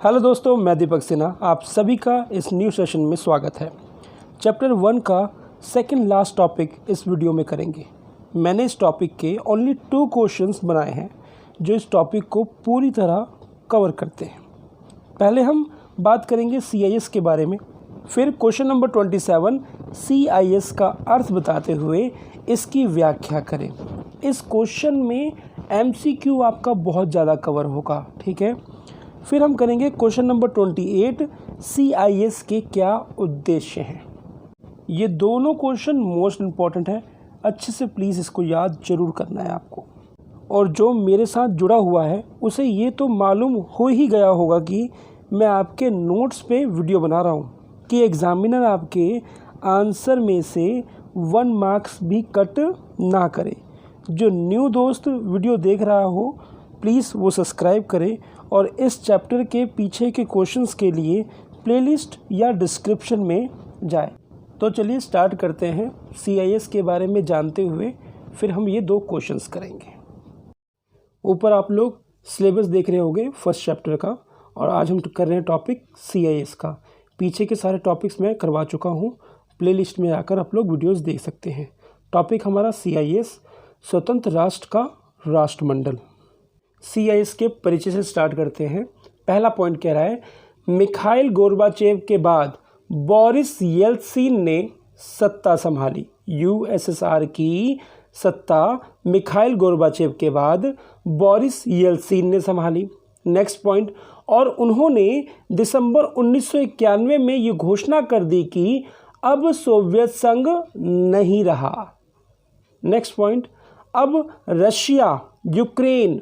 Hello दोस्तों, मैं दीपक सिन्हा। आप सभी का इस न्यू सेशन में स्वागत है। चैप्टर 1 का सेकंड लास्ट टॉपिक इस वीडियो में करेंगे। मैंने इस टॉपिक के ओनली 2 क्वेश्चंस बनाए हैं जो इस टॉपिक को पूरी तरह कवर करते हैं। पहले हम बात करेंगे CIS के बारे में, फिर क्वेश्चन नंबर 27 CIS का अर्थ बताते हुए इसकी व्याख्या करें। इस क्वेश्चन में MCQ आपका बहुत ज़्यादा कवर होगा, ठीक है। फिर हम करेंगे क्वेश्चन नंबर 28 CIS के क्या उद्देश्य हैं। ये दोनों क्वेश्चन मोस्ट इम्पॉर्टेंट है, अच्छे से प्लीज़ इसको याद जरूर करना है आपको। और जो मेरे साथ जुड़ा हुआ है उसे ये तो मालूम हो ही गया होगा कि मैं आपके नोट्स पे वीडियो बना रहा हूँ कि एग्ज़ामिनर आपके आंसर में से 1 मार्क्स भी कट ना करे। जो न्यू दोस्त वीडियो देख रहा हो प्लीज़ वो सब्सक्राइब करें और इस चैप्टर के पीछे के क्वेश्चंस के लिए प्लेलिस्ट या डिस्क्रिप्शन में जाए। तो चलिए स्टार्ट करते हैं CIS के बारे में जानते हुए, फिर हम ये 2 क्वेश्चंस करेंगे। ऊपर आप लोग सिलेबस देख रहे होंगे फर्स्ट चैप्टर का, और आज हम कर रहे हैं टॉपिक CIS का। पीछे के सारे टॉपिक्स मैं करवा चुका हूँ, प्लेलिस्ट में आकर आप लोग वीडियोज़ देख सकते हैं। टॉपिक हमारा CIS, स्वतंत्र राष्ट्र का राष्ट्रमंडल। CIS के परिचय से स्टार्ट करते हैं। पहला पॉइंट कह रहा है, मिखाइल गोर्बाचेव के बाद बोरिस येल्त्सिन ने सत्ता संभाली। USSR की सत्ता मिखाइल गोर्बाचेव के बाद बोरिस येल्त्सिन ने संभाली। नेक्स्ट पॉइंट, और उन्होंने दिसंबर 1991 में ये घोषणा कर दी कि अब सोवियत संघ नहीं रहा। नेक्स्ट पॉइंट, अब Russia, Ukraine,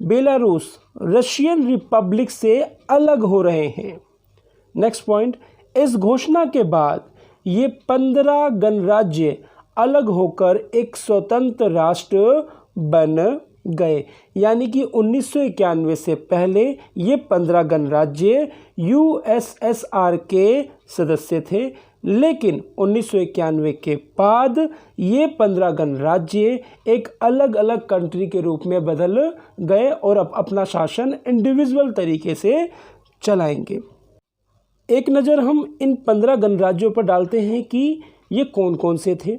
Belarus Russian Republic से अलग हो रहे हैं। नेक्स्ट पॉइंट, इस घोषणा के बाद ये 15 गणराज्य अलग होकर एक स्वतंत्र राष्ट्र बन गए। यानी कि 1991 से पहले ये 15 गणराज्य USSR के सदस्य थे, लेकिन 1991 के बाद ये 15 गणराज्य एक अलग अलग कंट्री के रूप में बदल गए और अब अपना शासन इंडिविजुअल तरीके से चलाएंगे। एक नज़र हम इन 15 गणराज्यों पर डालते हैं कि ये कौन कौन से थे।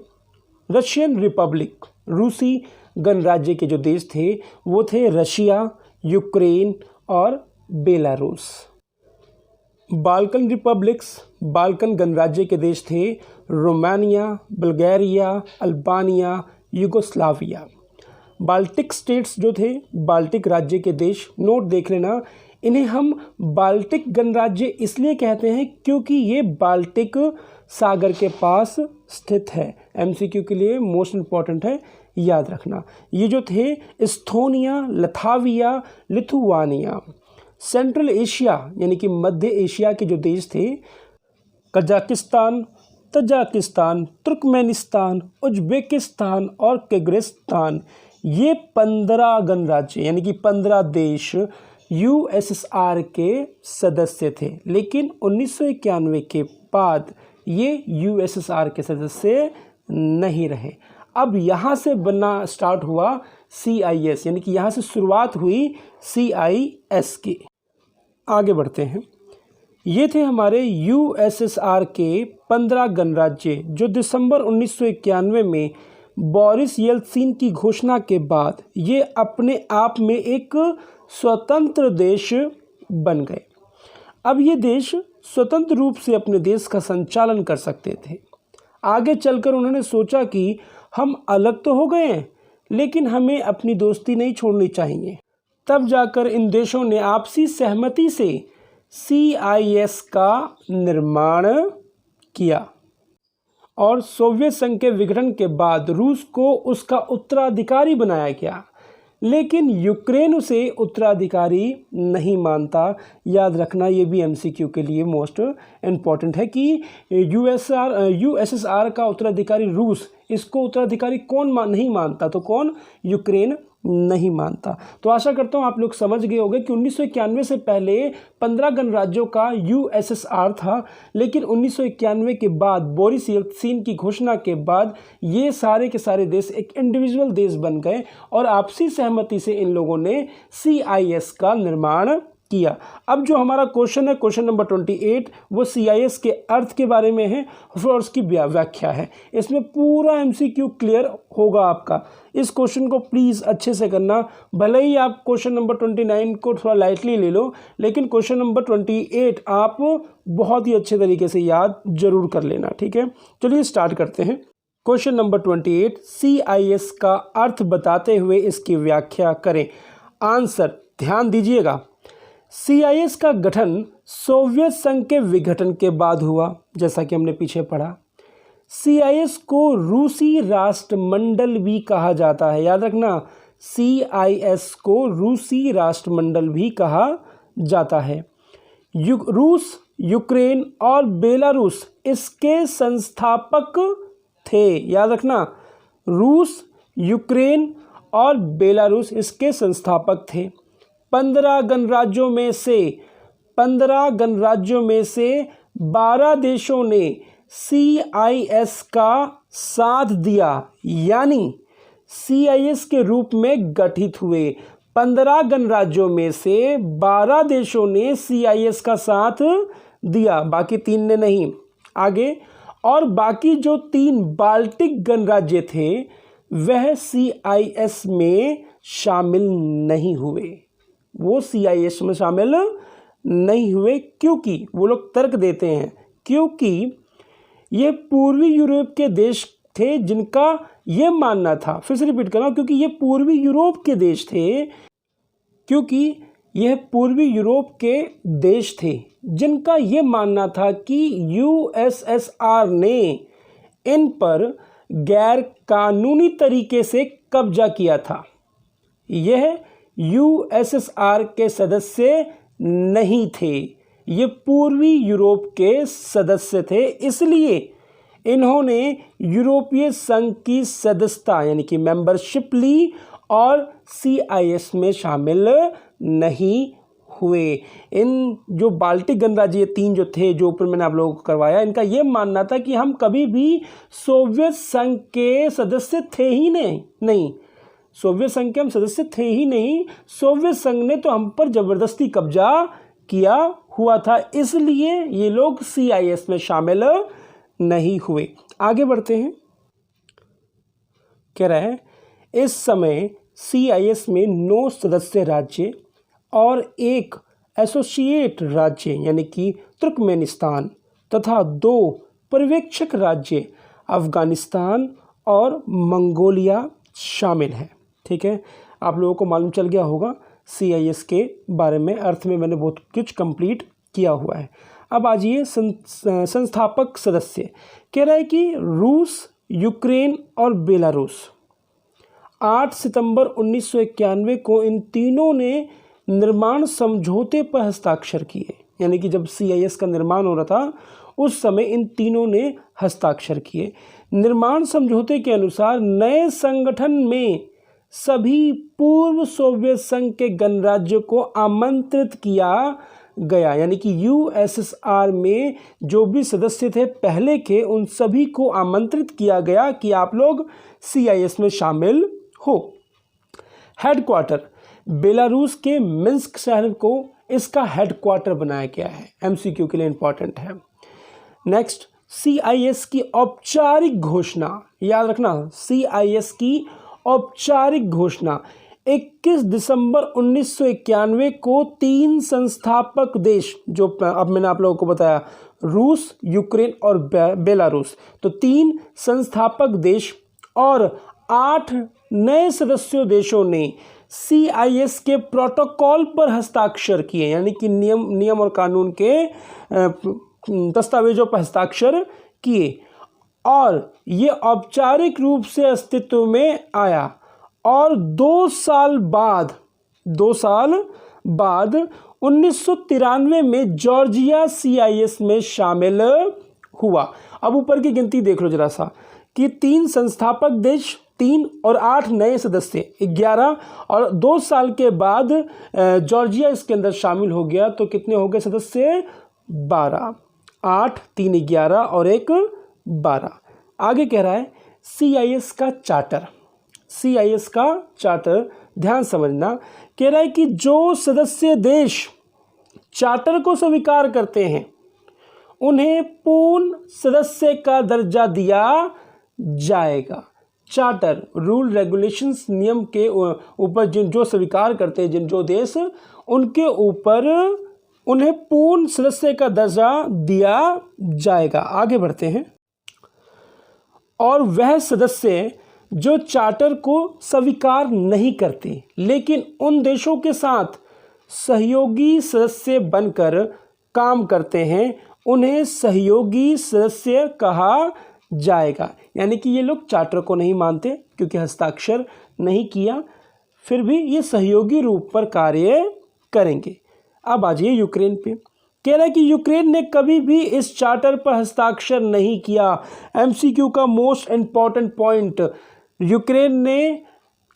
रशियन रिपब्लिक, रूसी गणराज्य के जो देश थे वो थे रशिया, यूक्रेन और बेलारूस। बाल्कन रिपब्लिक्स, बाल्कन गणराज्य के देश थे Romania, Bulgaria, Albania, Yugoslavia. Baltic states जो थे, बाल्टिक राज्य के देश, नोट देख लेना, इन्हें हम बाल्टिक गणराज्य इसलिए कहते हैं क्योंकि ये बाल्टिक सागर के पास स्थित है। MCQ के लिए मोस्ट इम्पॉर्टेंट है, याद रखना। ये जो थे एस्थोनिया, लथाविया, लिथुआनिया। सेंट्रल एशिया यानी कि मध्य एशिया के जो देश थे, कजाकिस्तान, तजाकिस्तान, तुर्कमेनिस्तान, उज्बेकिस्तान और किर्गिस्तान, ये 15 गणराज्य यानी कि 15 देश USSR के सदस्य थे। लेकिन 1991 के बाद ये USSR के सदस्य नहीं रहे। अब यहाँ से बनना स्टार्ट हुआ CIS, यानी कि यहाँ से शुरुआत हुई CIS की। आगे बढ़ते हैं। ये थे हमारे USSR के 15 गणराज्य जो दिसंबर 1991 में बोरिस येल्त्सिन की घोषणा के बाद ये अपने आप में एक स्वतंत्र देश बन गए। अब ये देश स्वतंत्र रूप से अपने देश का संचालन कर सकते थे। आगे चलकर उन्होंने सोचा कि हम अलग तो हो गए हैं, लेकिन हमें अपनी दोस्ती नहीं छोड़नी चाहिए। तब जाकर इन देशों ने आपसी सहमति से CIS का निर्माण किया और सोवियत संघ के विघटन के बाद रूस को उसका उत्तराधिकारी बनाया गया, लेकिन यूक्रेन उसे उत्तराधिकारी नहीं मानता। याद रखना, ये भी MCQ के लिए मोस्ट इम्पॉर्टेंट है कि USSR का उत्तराधिकारी रूस, इसको उत्तराधिकारी कौन नहीं मानता, तो कौन, यूक्रेन नहीं मानता। तो आशा करता हूँ आप लोग समझ गए होंगे कि 1991 से पहले 15 गणराज्यों का USSR था, लेकिन 1991 के बाद बोरिस येल्त्सिन की घोषणा के बाद ये सारे के सारे देश एक इंडिविजुअल देश बन गए और आपसी सहमति से इन लोगों ने CIS का निर्माण किया। अब जो हमारा क्वेश्चन है, क्वेश्चन नंबर 28, वो CIS के अर्थ के बारे में है और उसकी व्याख्या है। इसमें पूरा MCQ क्लियर होगा आपका। इस क्वेश्चन को प्लीज़ अच्छे से करना, भले ही आप क्वेश्चन नंबर 29 को थोड़ा लाइटली ले लो, लेकिन क्वेश्चन नंबर 28 आप बहुत ही अच्छे तरीके से याद जरूर कर लेना, ठीक है। चलिए स्टार्ट करते हैं। क्वेश्चन नंबर 28, CIS का अर्थ बताते हुए इसकी व्याख्या करें। आंसर ध्यान दीजिएगा। CIS का गठन सोवियत संघ के विघटन के बाद हुआ, जैसा कि हमने पीछे पढ़ा। CIS को रूसी राष्ट्रमंडल भी कहा जाता है, याद रखना, CIS को रूसी राष्ट्रमंडल भी कहा जाता है। रूस, यूक्रेन और बेलारूस इसके संस्थापक थे, याद रखना, रूस, यूक्रेन और बेलारूस इसके संस्थापक थे। 15 गणराज्यों में से 12 देशों ने CIS का साथ दिया, यानी CIS के रूप में गठित हुए। 15 गणराज्यों में से 12 देशों ने CIS का साथ दिया, बाकी 3 ने नहीं। आगे, और बाकी जो 3 बाल्टिक गणराज्य थे वह CIS में शामिल नहीं हुए। वो CIS में शामिल नहीं हुए क्योंकि वो लोग तर्क देते हैं, क्योंकि ये पूर्वी यूरोप के देश थे जिनका ये मानना था, फिर से रिपीट कर रहा हूँ, क्योंकि ये पूर्वी यूरोप के देश थे, क्योंकि यह पूर्वी यूरोप के देश थे जिनका ये मानना था कि USSR ने इन पर गैर कानूनी तरीके से कब्जा किया था। यह USSR के सदस्य नहीं थे, ये पूर्वी यूरोप के सदस्य थे, इसलिए इन्होंने यूरोपीय संघ की सदस्यता यानी कि मेंबरशिप ली और CIS में शामिल नहीं हुए। इन जो बाल्टिक गणराज्य 3 जो थे, जो ऊपर मैंने आप लोगों को करवाया, इनका ये मानना था कि हम कभी भी सोवियत संघ के सदस्य थे ही नहीं, सोवियत संघ के हम सदस्य थे ही नहीं, सोवियत संघ ने तो हम पर जबरदस्ती कब्जा किया हुआ था, इसलिए ये लोग CIS में शामिल नहीं हुए। आगे बढ़ते हैं। कह रहा है इस समय CIS में 9 सदस्य राज्य और 1 एसोसिएट राज्य यानी कि तुर्कमेनिस्तान तथा 2 पर्यवेक्षक राज्य अफगानिस्तान और मंगोलिया शामिल हैं, ठीक है। आप लोगों को मालूम चल गया होगा CIS के बारे में, अर्थ में मैंने बहुत कुछ कंप्लीट किया हुआ है। अब आ जाइए संस्थापक सदस्य। कह रहा है कि रूस, यूक्रेन और बेलारूस 8 सितंबर 1991 को इन तीनों ने निर्माण समझौते पर हस्ताक्षर किए, यानी कि जब CIS का निर्माण हो रहा था उस समय इन तीनों ने हस्ताक्षर किए। निर्माण समझौते के अनुसार नए संगठन में सभी पूर्व सोवियत संघ के गणराज्यों को आमंत्रित किया गया, यानी कि USSR में जो भी सदस्य थे पहले के, उन सभी को आमंत्रित किया गया कि आप लोग CIS में शामिल हो। हेडक्वार्टर बेलारूस के मिन्स्क शहर को इसका हेडक्वार्टर बनाया गया है, MCQ के लिए इंपॉर्टेंट है। नेक्स्ट, CIS की औपचारिक घोषणा, याद रखना, CIS की औपचारिक घोषणा 21 दिसंबर 1991 को 3 संस्थापक देश, जो अब मैंने आप लोगों को बताया, रूस, यूक्रेन और बेलारूस, तो 3 संस्थापक देश और 8 नए सदस्य देशों ने CIS के प्रोटोकॉल पर हस्ताक्षर किए, यानी कि नियम और कानून के दस्तावेजों पर हस्ताक्षर किए, और ये औपचारिक रूप से अस्तित्व में आया। और 2 साल बाद 1993 में जॉर्जिया CIS में शामिल हुआ। अब ऊपर की गिनती देख लो जरा सा कि 3 संस्थापक देश 3 और 8 नए सदस्य 11, और 2 साल के बाद जॉर्जिया इसके अंदर शामिल हो गया, तो कितने हो गए सदस्य? 12। 8, 3, 11 और 1 12। आगे कह रहा है CIS का चार्टर। CIS का चार्टर ध्यान समझना, कह रहा है कि जो सदस्य देश चार्टर को स्वीकार करते हैं उन्हें पूर्ण सदस्य का दर्जा दिया जाएगा। चार्टर रूल रेगुलेशंस नियम के ऊपर जो स्वीकार करते हैं जो देश, उनके ऊपर उन्हें पूर्ण सदस्य का दर्जा दिया जाएगा। आगे बढ़ते हैं। और वह सदस्य जो चार्टर को स्वीकार नहीं करते लेकिन उन देशों के साथ सहयोगी सदस्य बनकर काम करते हैं, उन्हें सहयोगी सदस्य कहा जाएगा। यानी कि ये लोग चार्टर को नहीं मानते क्योंकि हस्ताक्षर नहीं किया, फिर भी ये सहयोगी रूप पर कार्य करेंगे। अब आ जाइए यूक्रेन पे। कह रहा है कि यूक्रेन ने कभी भी इस चार्टर पर हस्ताक्षर नहीं किया। एमसीक्यू का मोस्ट इम्पॉर्टेंट पॉइंट, यूक्रेन ने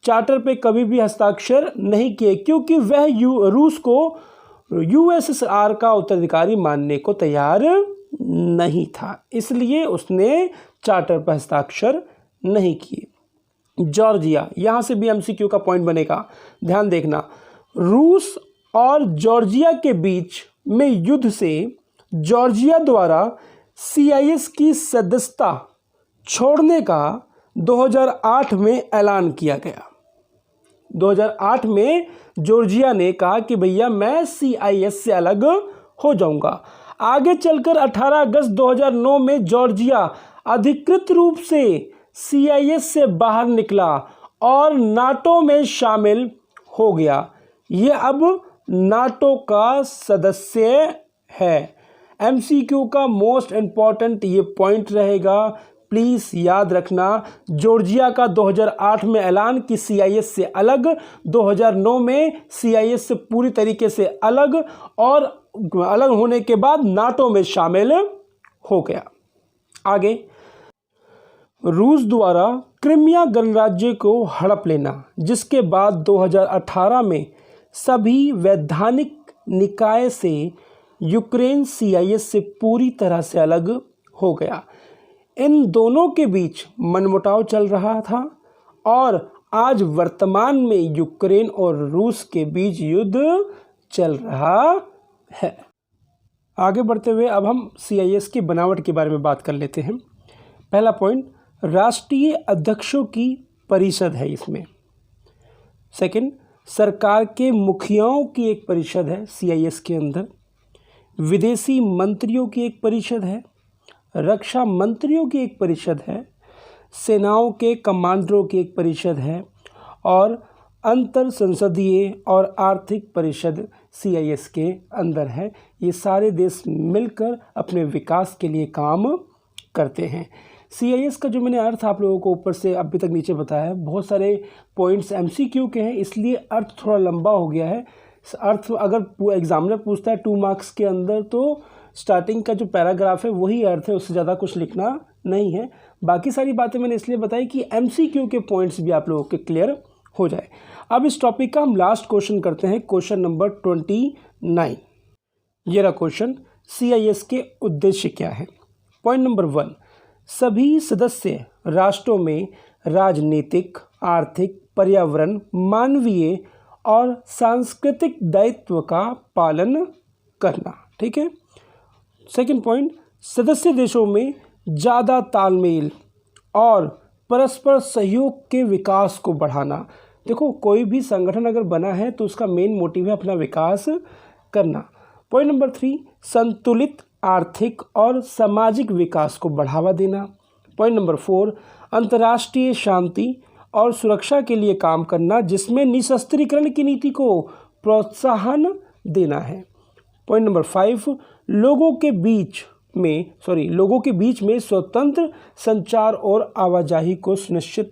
चार्टर पे कभी भी हस्ताक्षर नहीं किए क्योंकि वह रूस को यूएसएसआर का उत्तराधिकारी मानने को तैयार नहीं था, इसलिए उसने चार्टर पर हस्ताक्षर नहीं किए। जॉर्जिया, यहाँ से भी एमसीक्यू का पॉइंट बनेगा, ध्यान देखना। रूस और जॉर्जिया के बीच में युद्ध से जॉर्जिया द्वारा सीआईएस की सदस्यता छोड़ने का 2008 में ऐलान किया गया। 2008 में जॉर्जिया ने कहा कि भैया मैं सीआईएस से अलग हो जाऊंगा। आगे चलकर 18 अगस्त 2009 में जॉर्जिया अधिकृत रूप से सीआईएस से बाहर निकला और नाटो में शामिल हो गया। ये अब नाटो का सदस्य है। एमसीक्यू का मोस्ट इम्पॉर्टेंट ये पॉइंट रहेगा, प्लीज़ याद रखना। जॉर्जिया का 2008 में ऐलान कि सीआईएस से अलग, 2009 में सीआईएस से पूरी तरीके से अलग, और अलग होने के बाद नाटो में शामिल हो गया। आगे, रूस द्वारा क्रिमिया गणराज्य को हड़प लेना, जिसके बाद 2018 में सभी वैधानिक निकाय से यूक्रेन सीआईएस से पूरी तरह से अलग हो गया। इन दोनों के बीच मनमुटाव चल रहा था और आज वर्तमान में यूक्रेन और रूस के बीच युद्ध चल रहा है। आगे बढ़ते हुए अब हम सीआईएस की बनावट के बारे में बात कर लेते हैं। पहला पॉइंट, राष्ट्रीय अध्यक्षों की परिषद है इसमें। सेकंड, सरकार के मुखियाओं की एक परिषद है सीआईएस के अंदर। विदेशी मंत्रियों की एक परिषद है, रक्षा मंत्रियों की एक परिषद है, सेनाओं के कमांडरों की एक परिषद है और अंतर संसदीय और आर्थिक परिषद सीआईएस के अंदर है। ये सारे देश मिलकर अपने विकास के लिए काम करते हैं। सीआईएस का जो मैंने अर्थ आप लोगों को ऊपर से अभी तक नीचे बताया है, बहुत सारे पॉइंट्स एमसीक्यू के हैं, इसलिए अर्थ थोड़ा लंबा हो गया है। अर्थ अगर एग्जामिनर पूछता है 2 मार्क्स के अंदर तो स्टार्टिंग का जो पैराग्राफ है वही अर्थ है, उससे ज़्यादा कुछ लिखना नहीं है। बाकी सारी बातें मैंने इसलिए बताई कि एमसीक्यू के पॉइंट्स भी आप लोगों के क्लियर हो जाए। अब इस टॉपिक का हम लास्ट क्वेश्चन करते हैं, क्वेश्चन नंबर 29। ये रहा क्वेश्चन, सीआईएस के उद्देश्य क्या है। पॉइंट नंबर 1, सभी सदस्य राष्ट्रों में राजनीतिक, आर्थिक, पर्यावरण, मानवीय और सांस्कृतिक दायित्व का पालन करना। ठीक है। सेकंड पॉइंट, सदस्य देशों में ज़्यादा तालमेल और परस्पर सहयोग के विकास को बढ़ाना। देखो, कोई भी संगठन अगर बना है तो उसका मेन मोटिव है अपना विकास करना। पॉइंट नंबर 3, संतुलित आर्थिक और सामाजिक विकास को बढ़ावा देना। पॉइंट नंबर 4, अंतर्राष्ट्रीय शांति और सुरक्षा के लिए काम करना, जिसमें निशस्त्रीकरण की नीति को प्रोत्साहन देना है। पॉइंट नंबर 5, लोगों के बीच में स्वतंत्र संचार और आवाजाही को सुनिश्चित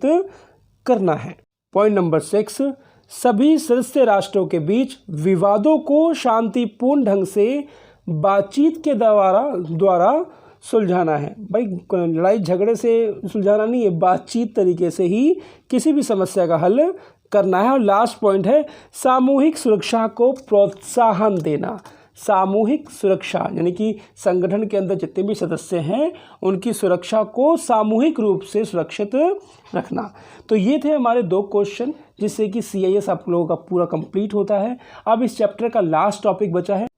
करना है। पॉइंट नंबर 6, सभी सदस्य राष्ट्रों के बीच विवादों को शांतिपूर्ण ढंग से बातचीत के द्वारा सुलझाना है। भाई, लड़ाई झगड़े से सुलझाना नहीं है, बातचीत तरीके से ही किसी भी समस्या का हल करना है। और लास्ट पॉइंट है, सामूहिक सुरक्षा को प्रोत्साहन देना। सामूहिक सुरक्षा यानी कि संगठन के अंदर जितने भी सदस्य हैं उनकी सुरक्षा को सामूहिक रूप से सुरक्षित रखना। तो ये थे हमारे 2 क्वेश्चन, जिससे कि सीआईएस आप लोगों का पूरा कंप्लीट होता है। अब इस चैप्टर का लास्ट टॉपिक बचा है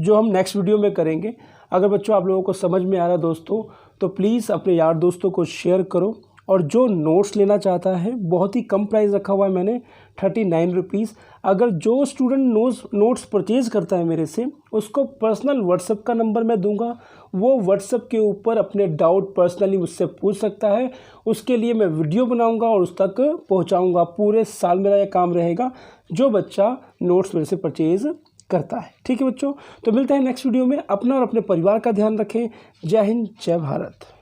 जो हम नेक्स्ट वीडियो में करेंगे। अगर बच्चों आप लोगों को समझ में आ रहा है दोस्तों, तो प्लीज़ अपने यार दोस्तों को शेयर करो। और जो नोट्स लेना चाहता है, बहुत ही कम प्राइस रखा हुआ है मैंने, 39 रुपीज़। अगर जो स्टूडेंट नोट्स परचेज़ करता है मेरे से, उसको पर्सनल व्हाट्सएप का नंबर मैं दूंगा। वो व्हाट्सएप के ऊपर अपने डाउट पर्सनली मुझसे पूछ सकता है। उसके लिए मैं वीडियो बनाऊंगा और उस तक पहुंचाऊंगा। पूरे साल मेरा यह काम रहेगा, जो बच्चा नोट्स मेरे से परचेज़ करता है। ठीक है बच्चों, तो मिलते हैं नेक्स्ट वीडियो में। अपना और अपने परिवार का ध्यान रखें। जय हिंद, जय भारत।